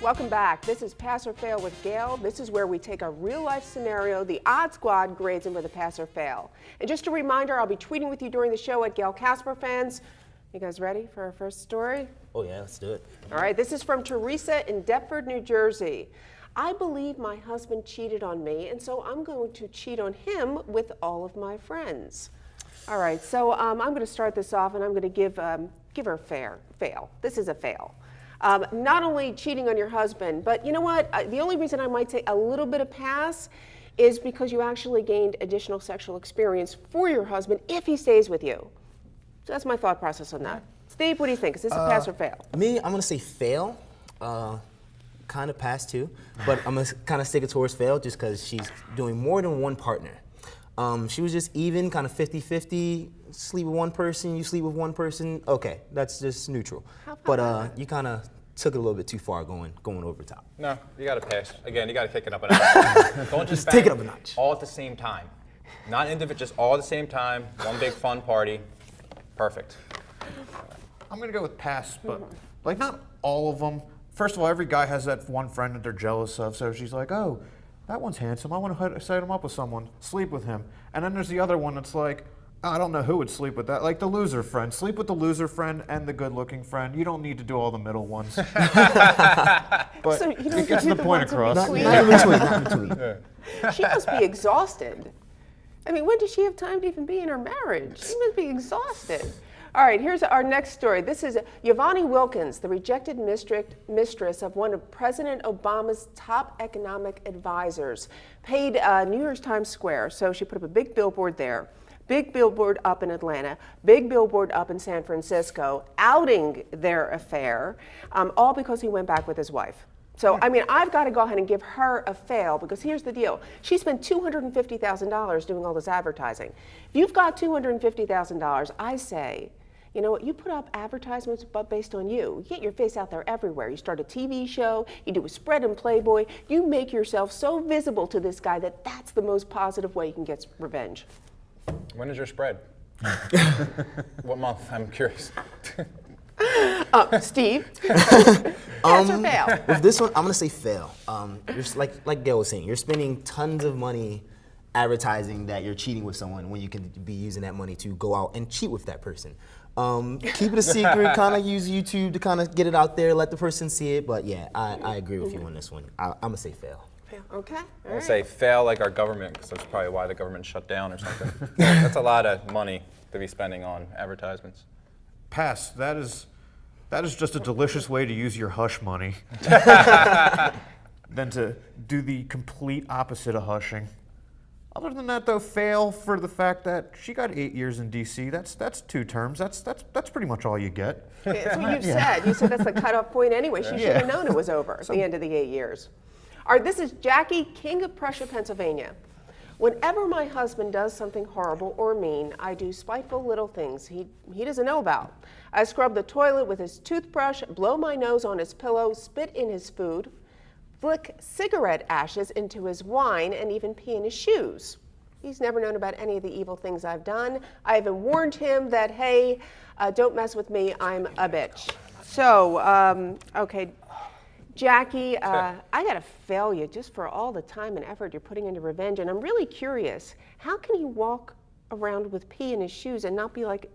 Welcome back. This is Pass or Fail with Gail. This is where we take a real-life scenario, the Odd Squad grades them with a pass or fail. And just a reminder, I'll be tweeting with you during the show at Gail Casper Fans. You guys ready for our first story? Oh yeah, let's do it. All right, this is from Teresa in Deptford, New Jersey. I believe my husband cheated on me, and so I'm going to cheat on him with all of my friends. All right, so I'm going to start this off, and I'm going to give her a fail. This is a fail. Not only cheating on your husband, but you know what? The only reason I might say a little bit of pass is because you actually gained additional sexual experience for your husband if he stays with you. So that's my thought process on that. Steve, what do you think? Is this a pass or fail? Me, I'm gonna say fail. Kind of pass too, but I'm gonna kind of stick it towards fail just because she's doing more than one partner. She was just even, kind of 50-50, sleep with one person, you sleep with one person, okay, that's just neutral. But you kind of took it a little bit too far going over the top. No, you gotta pass. Again, you gotta kick it up a notch. Don't just take it up a notch. All at the same time. Not individual, just all at the same time, one big fun party. Perfect. I'm gonna go with pass, but like not all of them. First of all, every guy has that one friend that they're jealous of, so she's like, oh, that one's handsome, I want to set him up with someone, sleep with him. And then there's the other one that's like, I don't know who would sleep with that, like the loser friend. Sleep with the loser friend and the good-looking friend. You don't need to do all the middle ones. But So you don't it gets do the the point ones in across. between? Not in between. She must be exhausted. I mean, when does she have time to even be in her marriage? She must be exhausted. All right, here's our next story. This is Yvonne Wilkins, the rejected mistress of one of President Obama's top economic advisors, paid New York's Times Square. So she put up a big billboard there, big billboard up in Atlanta, big billboard up in San Francisco, outing their affair, all because he went back with his wife. So, I mean, I've got to go ahead and give her a fail because here's the deal. She spent $250,000 doing all this advertising. If you've got $250,000, I say, you know what, you put up advertisements but based on you. You get your face out there everywhere. You start a TV show, you do a spread in Playboy, you make yourself so visible to this guy that that's the most positive way you can get revenge. When is your spread? What month? I'm curious. Steve, pass or fail? With this one, I'm gonna say fail. You're like Gail was saying, you're spending tons of money advertising that you're cheating with someone when you can be using that money to go out and cheat with that person. Keep it a secret, kind of use YouTube to kind of get it out there, let the person see it, but yeah, I agree with you on this one. I'm gonna say fail. Okay. All I'll right. say fail like our government, because that's probably why the government shut down or something. That's a lot of money to be spending on advertisements. Pass. That is just a delicious way to use your hush money. Than to do the complete opposite of hushing. Other than that, though, fail for the fact that she got 8 years in D.C. That's 2 terms. That's pretty much all you get. That's what you said. You said that's the cutoff point anyway. She should have known it was over at the end of the 8 years. All right, this is Jackie, King of Prussia, Pennsylvania. Whenever my husband does something horrible or mean, I do spiteful little things he doesn't know about. I scrub the toilet with his toothbrush, blow my nose on his pillow, spit in his food, flick cigarette ashes into his wine, and even pee in his shoes. He's never known about any of the evil things I've done. I even warned him that, hey, don't mess with me, I'm a bitch. So, okay, Jackie, I gotta fail you just for all the time and effort you're putting into revenge, and I'm really curious, how can he walk around with pee in his shoes and not be like,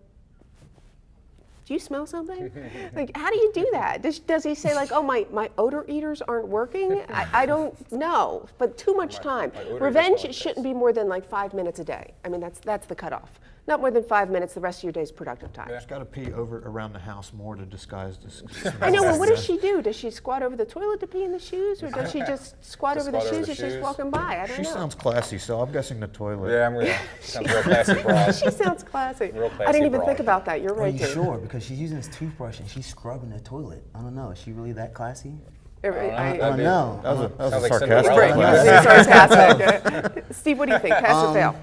do you smell something? Like, how do you do that? Does he say like, oh, my odor eaters aren't working? I don't know, but too much time. Revenge shouldn't be more than like 5 minutes a day. I mean, that's the cutoff. Not more than 5 minutes, the rest of your day is productive time. She's got to pee around the house more to disguise this. I know, well, what does she do? Does she squat over the toilet to pee in the shoes, or does she just squat over the shoes as she's walking by? I don't know. She sounds classy, so I'm guessing the toilet. Yeah, I'm really sounds real classy broad. She sounds classy. Real classy I didn't even broad. think about that. You're Are right, you too. sure? Because she's using his toothbrush and she's scrubbing the toilet. I don't know. Is she really that classy? I don't know. That was Sounds a like sarcastic Cinderella. question. Right. Sarcastic. Steve, what do you think? Pass or fail?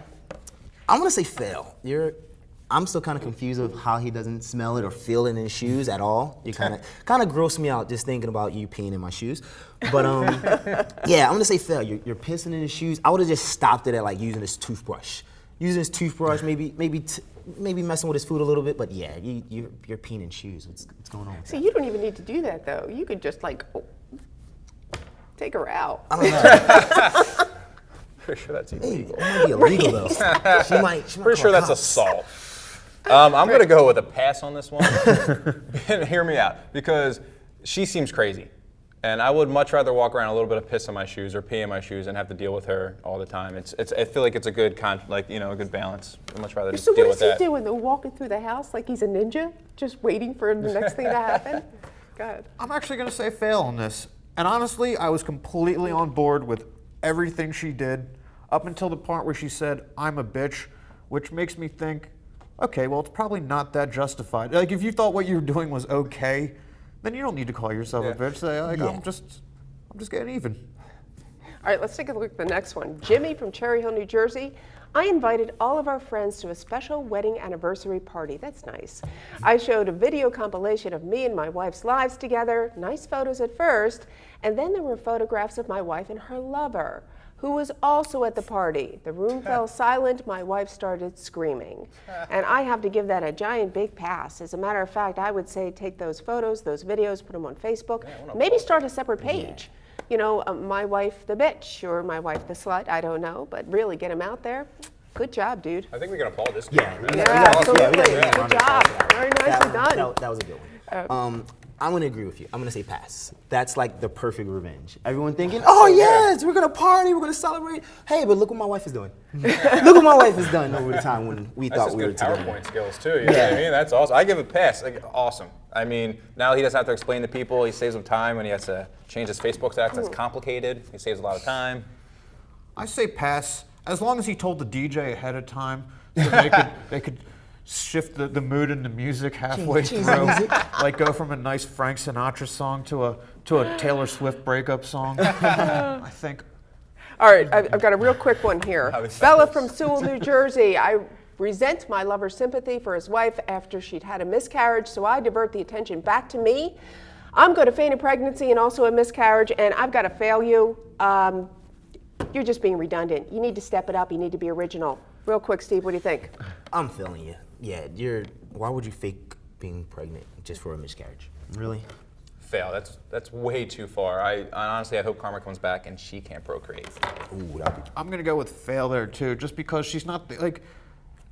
I'm gonna say fail. I'm still kind of confused of how he doesn't smell it or feel it in his shoes at all. You kind of gross me out just thinking about you peeing in my shoes. But yeah, I'm gonna say fail. You're pissing in his shoes. I would have just stopped it at like using his toothbrush. Using his toothbrush, maybe messing with his food a little bit. But yeah, you're peeing in shoes. What's going on? See, you don't even need to do that though. You could just like Take her out. I don't know. Pretty sure that's Hey, illegal. it might be illegal though. She might Pretty sure call that's cops. assault. I'm going to go with a pass on this one. And hear me out, because she seems crazy. And I would much rather walk around a little bit of piss on my shoes or pee in my shoes and have to deal with her all the time. I feel like it's a good a good balance. I'd much rather just So deal what with is he that. doing though? Walking through the house like he's a ninja, just waiting for the next thing to happen? Go ahead. I'm actually going to say fail on this. And honestly, I was completely on board with everything she did up until the part where she said, "I'm a bitch," which makes me think, okay, well, it's probably not that justified. Like, if you thought what you were doing was okay, then you don't need to call yourself a bitch. Say, like, Yeah. I'm just getting even. All right, let's take a look at the next one. Jimmy from Cherry Hill, New Jersey. I invited all of our friends to a special wedding anniversary party. That's nice. I showed a video compilation of me and my wife's lives together, nice photos at first, and then there were photographs of my wife and her lover, who was also at the party. The room fell silent. My wife started screaming. And I have to give that a giant big pass. As a matter of fact, I would say take those photos, those videos, put them on Facebook, maybe start a separate page. You know, my wife the bitch or my wife the slut, I don't know, but really get them out there. Good job, dude. I think we can applaud this. Yeah, dude. Yeah, yeah, absolutely. yeah. Good job. Very nicely done. That was a good one. I'm gonna agree with you. I'm gonna say pass. That's like the perfect revenge. Everyone thinking, oh yes, we're gonna party, we're gonna celebrate. Hey, but look what my wife has done. Look what my wife has done over the time when we That's thought just we were good together. PowerPoint skills too. You know what I mean? That's awesome. I give it a pass. Like, awesome. I mean, now he doesn't have to explain to people. He saves them time when he has to change his Facebook status. That's complicated. He saves a lot of time. I say pass, as long as he told the DJ ahead of time so they could shift the mood and the music halfway Change through. music. Like go from a nice Frank Sinatra song to a Taylor Swift breakup song. I think. All right, I've got a real quick one here. How is Bella that? from Sewell, New Jersey. I resent my lover's sympathy for his wife after she'd had a miscarriage, so I divert the attention back to me. I'm going to feign a pregnancy and also a miscarriage, and I've got to fail you. You're just being redundant. You need to step it up. You need to be original. Real quick, Steve, what do you think? I'm feeling you. Yeah, why would you fake being pregnant just for a miscarriage? Really? Fail. That's way too far. Honestly, I hope Karma comes back and she can't procreate. Ooh, that'd be I'm gonna go with fail there too, just because she's not like.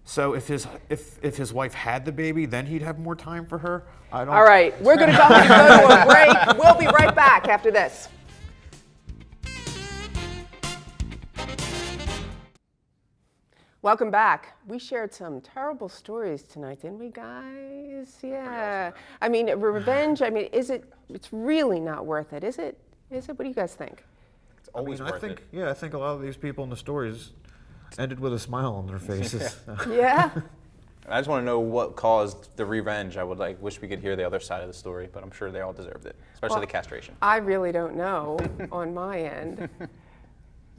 So if his wife had the baby, then he'd have more time for her. I don't. All right, we're going to go to a break. We'll be right back after this. Welcome back. We shared some terrible stories tonight, didn't we, guys? Yeah. I mean, revenge. I mean, it's really not worth it, is it? What do you guys think? It's always I worth think it. I think a lot of these people in the stories ended with a smile on their faces. Yeah. I just want to know what caused the revenge. I would wish we could hear the other side of the story, but I'm sure they all deserved it, especially the castration. I really don't know on my end.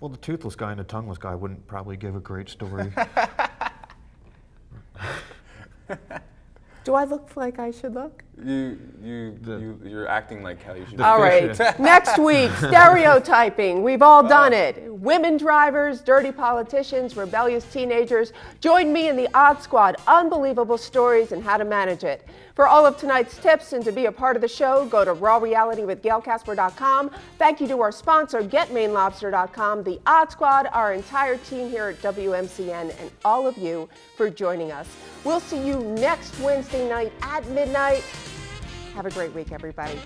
Well, the toothless guy and the tongueless guy wouldn't probably give a great story. Do I look like I should look? You're acting like how you should. All right. Next week, stereotyping. We've all done it. Women drivers, dirty politicians, rebellious teenagers. Join me in the Odd Squad. Unbelievable stories and how to manage it. For all of tonight's tips and to be a part of the show, go to rawrealitywithgailcasper.com. Thank you to our sponsor, GetMainLobster.com, the Odd Squad, our entire team here at WMCN, and all of you for joining us. We'll see you next Wednesday night at midnight. Have a great week, everybody.